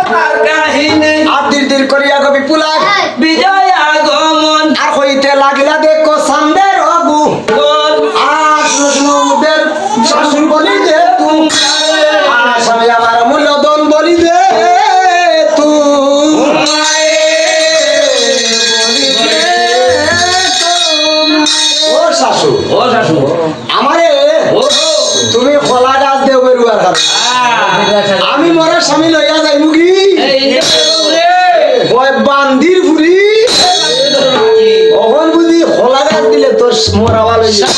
তার কাহিনী আর ধীর ধীর করিয়া কবি পুলাই বিজয় আগমন আর হইতে লাগিলা দেখো সান্দের অগু গোল আর সুষমদের শাশুর বলি দে তুম আর স্বামী আমার মূল্যধন বলি দে তুম ও শাশু ও শাশু আমারে ও তুমি খোলা গাছ দেও বেরুয়ার কারণে আমি মরা স্বামী লইয়া যাই মুগি এই রে ওই বান্দির ফুরি ওহন বুঝি খোলা গাছ দিলে তোর মরাওয়া লইয়া